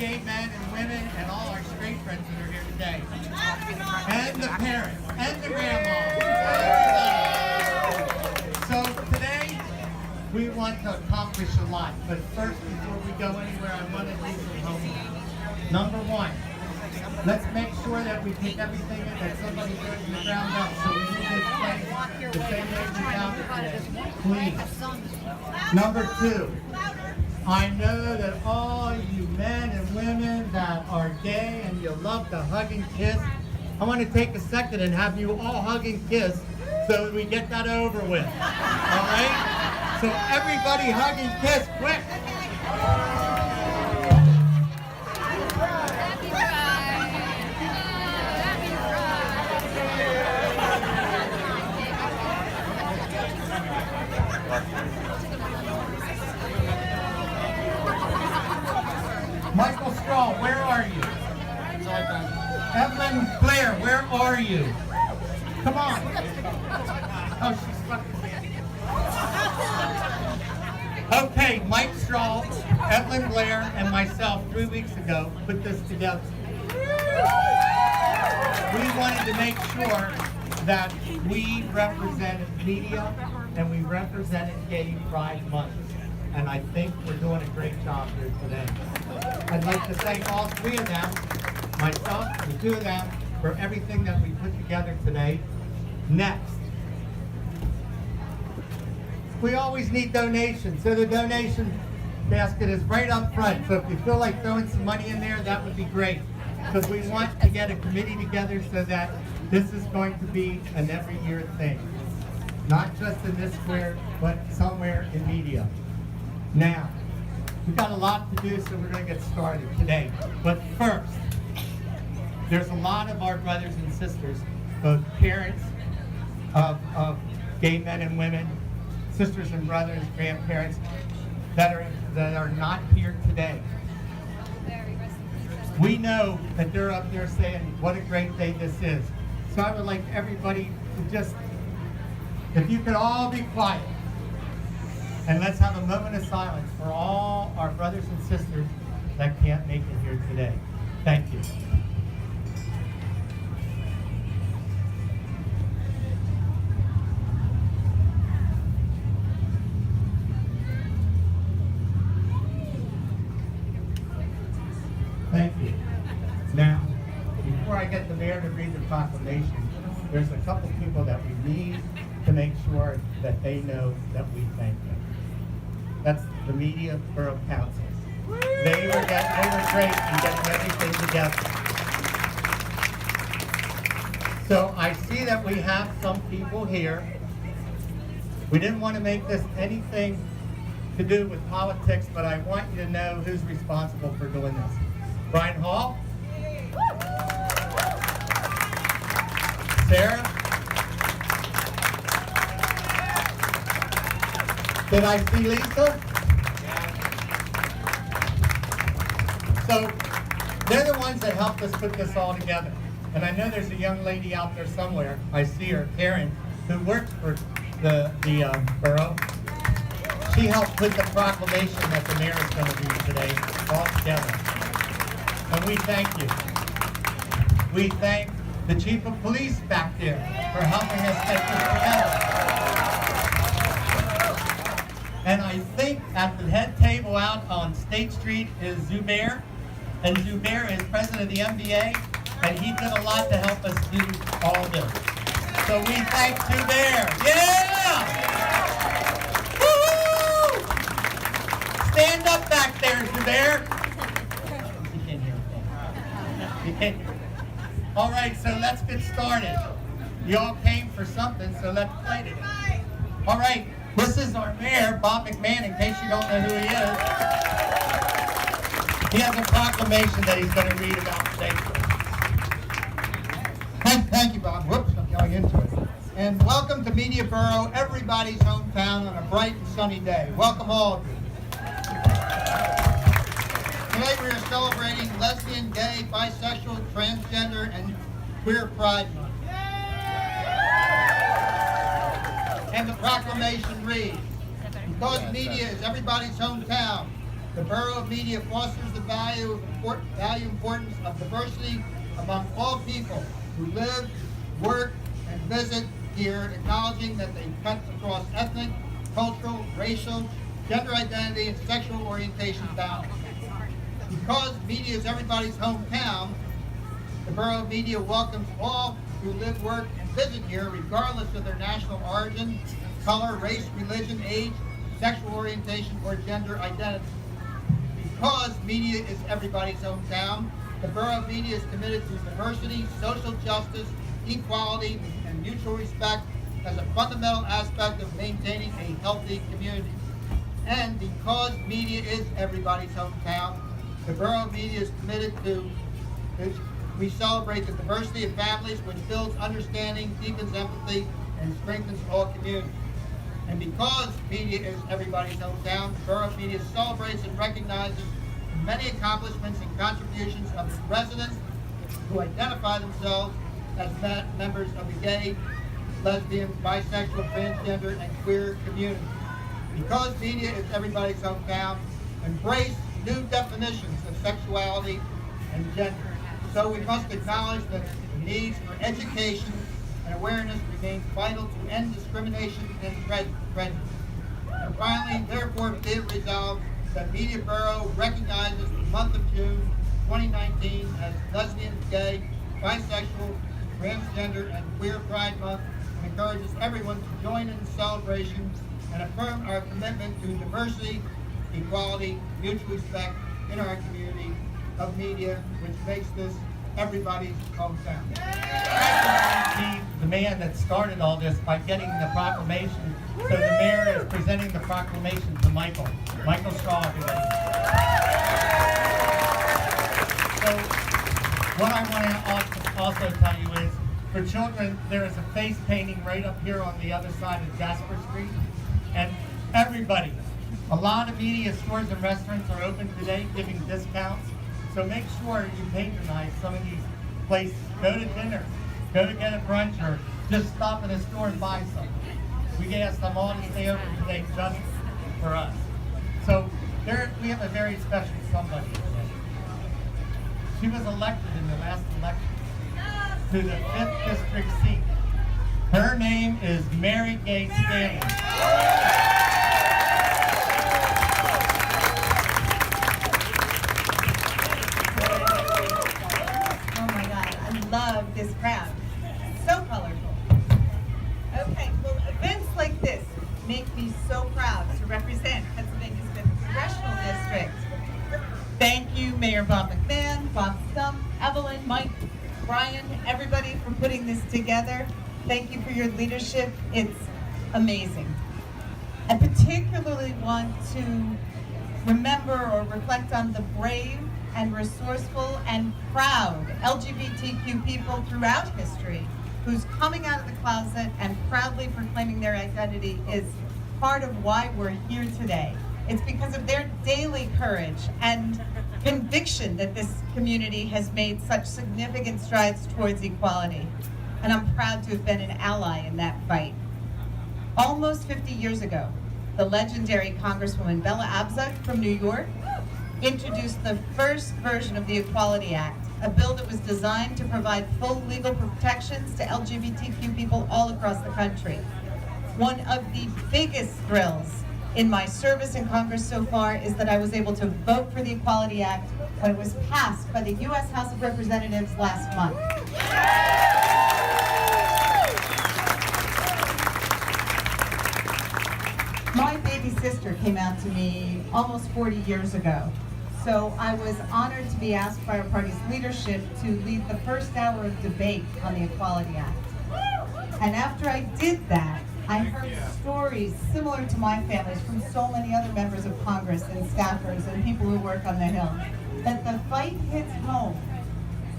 gay men and women and all our straight friends that are here today. And the parents, and the grandmas, everybody. So today, we want to accomplish a lot. But first, before we go anywhere, I want to do some homework. Number one, let's make sure that we take everything in that somebody throws in the ground up. So we leave this place the same way we found it today. Please. Number two, I know that all you men and women that are gay and you love to hug and kiss, I want to take a second and have you all hug and kiss so we get that over with. All right? So everybody hug and kiss, quick. Michael Straw, where are you? Evelyn Blair, where are you? Come on. Oh, she's fucking me. Okay, Mike Straw, Evelyn Blair, and myself 3 weeks ago put this together. We wanted to make sure that we represented media and we represented Gay Pride Month. And I think we're doing a great job here today. I'd like to thank all three of them, myself, the two of them, for everything that we put together today. Next, we always need donations. So the donation basket is right up front. So if you feel like throwing some money in there, that would be great. Because we want to get a committee together so that this is going to be an every year thing. Not just in this square, but somewhere in media. Now, we've got a lot to do, so we're going to get started today. But first, there's a lot of our brothers and sisters, both parents of gay men and women, sisters and brothers, grandparents, that are not here today. We know that they're up there saying, what a great day this is. So I would like everybody to just, if you could all be quiet, and let's have a moment of silence for all our brothers and sisters that can't make it here today. Thank you. Thank you. Now, before I get the mayor to read the proclamation, there's a couple people that we need to make sure that they know that we thank them. That's the Media Borough Council. They were great in getting everything together. So I see that we have some people here. We didn't want to make this anything to do with politics, but I want you to know who's responsible for doing this. Brian Hall? Sarah? Did I see Lisa? So they're the ones that helped us put this all together. And I know there's a young lady out there somewhere, I see her, Karen, who works for the borough. She helped put the proclamation that the mayor is going to do today all together. And we thank you. We thank the chief of police back there for helping us get this together. And I think at the head table out on State Street is Zubair. And Zubair is president of the MBA, and he did a lot to help us do all this. So we thank Zubair. Yeah! Woo-hoo! Stand up back there, Zubair. You can't hear it. You can't hear it. All right, so let's get started. You all came for something, so let's play today. All right, this is our mayor, Bob McMahon, in case you don't know who he is. He has a proclamation that he's going to read about today. Thank you, Bob. Whoops, I'm going into it. And welcome to Media Borough, everybody's hometown on a bright and sunny day. Welcome all of you. Today we are celebrating lesbian, gay, bisexual, transgender, and queer Pride Month. And the proclamation reads, because media is everybody's hometown, The Borough of Media fosters the value importance of diversity among all people who live, work, and visit here, acknowledging that they cut across ethnic, cultural, racial, gender identity, and sexual orientation boundaries. Because media is everybody's hometown, the Borough of Media welcomes all who live, work, and visit here, regardless of their national origin, color, race, religion, age, sexual orientation, or gender identity. Because media is everybody's hometown, the Borough of Media is committed to diversity, social justice, equality, and mutual respect as a fundamental aspect of maintaining a healthy community. And because media is everybody's hometown, the Borough of Media is committed to, we celebrate the diversity of families, which builds understanding, deepens empathy, and strengthens all communities. And because media is everybody's hometown, the Borough of Media celebrates and recognizes the many accomplishments and contributions of its residents who identify themselves as members of the gay, lesbian, bisexual, transgender, and queer community. Because media is everybody's hometown, embrace new definitions of sexuality and gender. So we must acknowledge that the needs for education and awareness remains vital to end discrimination and prejudice. And finally, therefore, be it resolved that Media Borough recognizes the month of June 2019 as Lesbian, Gay, Bisexual, Transgender, and Queer Pride Month, and encourages everyone to join in the celebration and affirm our commitment to diversity, equality, mutual respect in our community of media, which makes this everybody's hometown. The man that started all this by getting the proclamation. So the mayor is presenting the proclamation to Michael. Michael Shaw, everybody. So what I want to also tell you is, for children, there is a face painting right up here on the other side of Jasper Street. And everybody, a lot of media stores and restaurants are open today giving discounts. So make sure you patronize some of these places. Go to dinner, go to get a brunch, or just stop in a store and buy something. We asked them all to stay open today just for us. So we have a very special somebody today. She was elected in the last election to the 5th district seat. Her name is Mary Gay Staley. Love this crowd. So colorful. Okay, well, events like this make me so proud to represent Pennsylvania's 5th Congressional District. Thank you, Mayor Bob McMahon, Bob Stump, Evelyn, Mike, Brian, everybody for putting this together. Thank you for your leadership. It's amazing. I particularly want to remember or reflect on the brave and resourceful and proud LGBTQ people throughout history whose coming out of the closet and proudly proclaiming their identity is part of why we're here today. It's because of their daily courage and conviction that this community has made such significant strides towards equality. And I'm proud to have been an ally in that fight. Almost 50 years ago, the legendary Congresswoman Bella Abzug from New York introduced the first version of the Equality Act, a bill that was designed to provide full legal protections to LGBTQ people all across the country. One of the biggest thrills in my service in Congress so far is that I was able to vote for the Equality Act when it was passed by the U.S. House of Representatives last month. My baby sister came out to me almost 40 years ago. So I was honored to be asked by our party's leadership to lead the first hour of debate on the Equality Act. And after I did that, I heard stories similar to my family's from so many other members of Congress and staffers and people who work on the Hill, that the fight hits home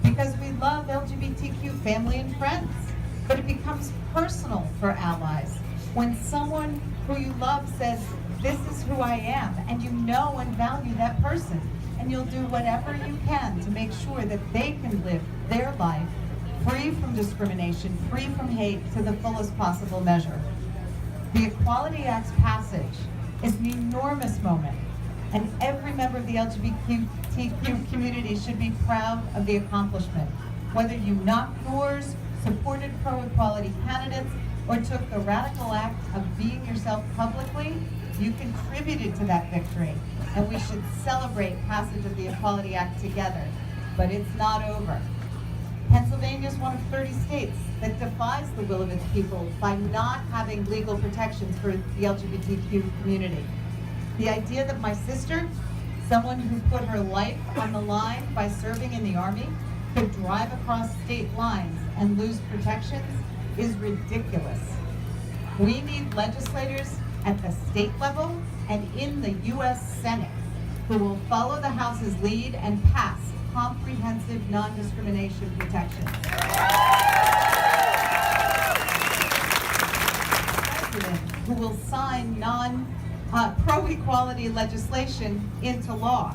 because we love LGBTQ family and friends, but it becomes personal for allies when someone who you love says, this is who I am, and you know and value that person, and you'll do whatever you can to make sure that they can live their life free from discrimination, free from hate, to the fullest possible measure. The Equality Act's passage is an enormous moment, and every member of the LGBTQ community should be proud of the accomplishment. Whether you knocked doors, supported pro-equality candidates, or took the radical act of being yourself publicly, you contributed to that victory, and we should celebrate passage of the Equality Act together. But it's not over. Pennsylvania is one of 30 states that defies the will of its people by not having legal protections for the LGBTQ community. The idea that my sister, someone who put her life on the line by serving in the Army, could drive across state lines and lose protections is ridiculous. We need legislators at the state level and in the U.S. Senate who will follow the House's lead and pass comprehensive non-discrimination protections. President who will sign pro-equality legislation into law.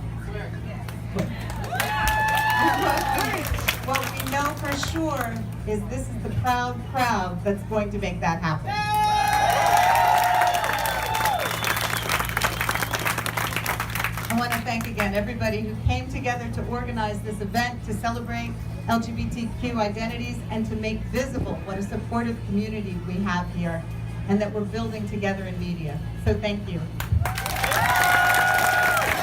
What we know for sure is this is the proud crowd that's going to make that happen. I want to thank again everybody who came together to organize this event to celebrate LGBTQ identities and to make visible what a supportive community we have here and that we're building together in media. So thank you.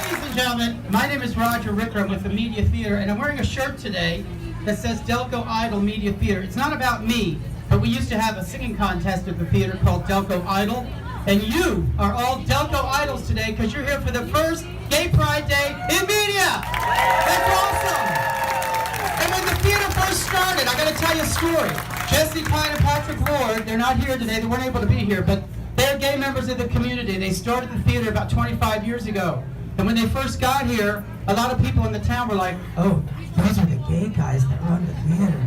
Ladies and gentlemen, my name is Roger Ricker. I'm with the Media Theater, and I'm wearing a shirt today that says Delco Idol Media Theater. It's not about me, but we used to have a singing contest at the theater called Delco Idol, and you are all Delco Idols today because you're here for the first Gay Pride Day in media. That's awesome. And when the theater first started, I got to tell you a story. Jesse Pine and Patrick Ward, they're not here today. They weren't able to be here, but they're gay members of the community. They started the theater about 25 years ago. And when they first got here, a lot of people in the town were like, oh, those are the gay guys that run the theater.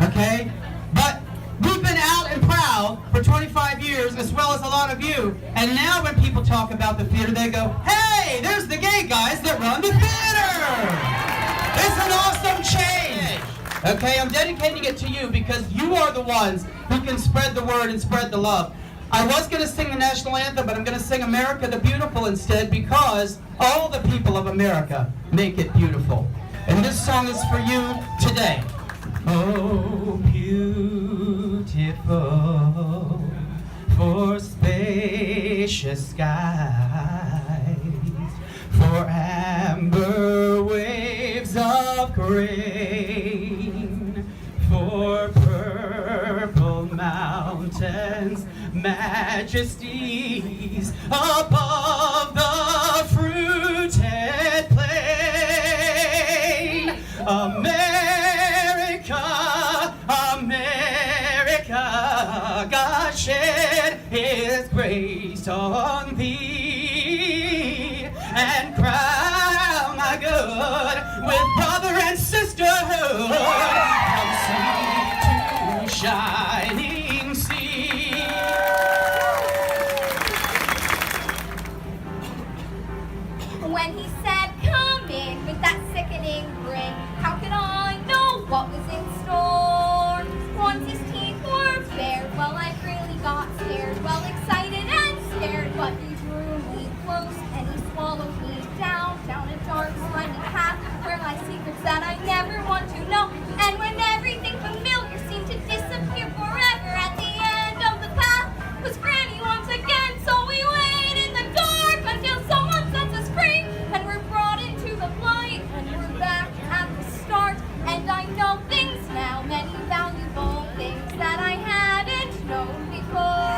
Okay? But we've been out and proud for 25 years, as well as a lot of you. And now when people talk about the theater, they go, hey, there's the gay guys that run the theater. It's an awesome change. Okay, I'm dedicating it to you because you are the ones who can spread the word and spread the love. I was going to sing the national anthem, but I'm going to sing America the Beautiful instead because all the people of America make it beautiful. And this song is for you today. Oh, beautiful for spacious skies, for amber waves of grain, for purple mountains, majesties above the fruited plain. America, America, God shed His grace on thee and crown my good with brother and sisterhood from sea to shining sea. When he said, come in with that sickening grin, how could I know what was in store? Once his teeth were bared, well, I really got scared, well, excited and scared, but he drew me close and he swallowed me down a dark, slimy path where lie secrets that I never want to know. And when everything familiar seemed to disappear forever, at the end of the path was Granny once again. So we wait in the dark until someone sets us free, and we're brought into the light, and we're back at the start. And I know things now, many valuable things that I hadn't known before.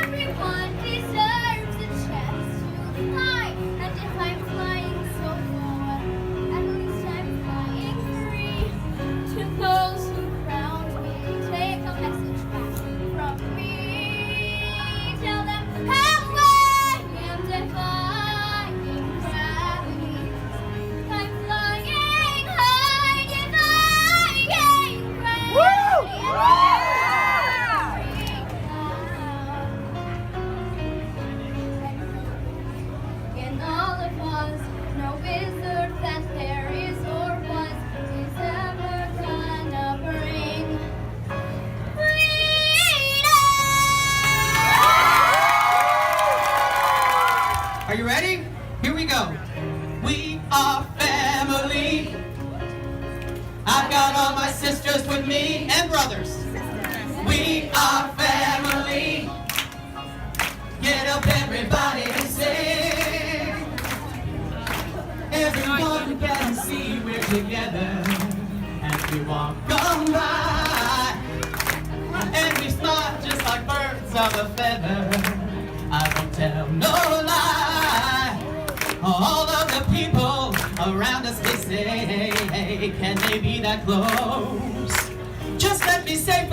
Everyone deserves a chance to fly, and if I'm flying so far, at least I'm flying free. To those who crowned me, take a message back from me. Tell them how I am defying gravity. I'm flying high, defying gravity. In all of us, no wizard that there is or was is ever gonna bring freedom. Are you ready? go. We are family. I've got all my sisters with me and brothers. We are family. Get up everybody and sing. Everyone can see we're together as we walk on by. And we smile just like birds of a feather. I don't tell no lie. All of the people around us, they say, hey, can they be that close? Just let me say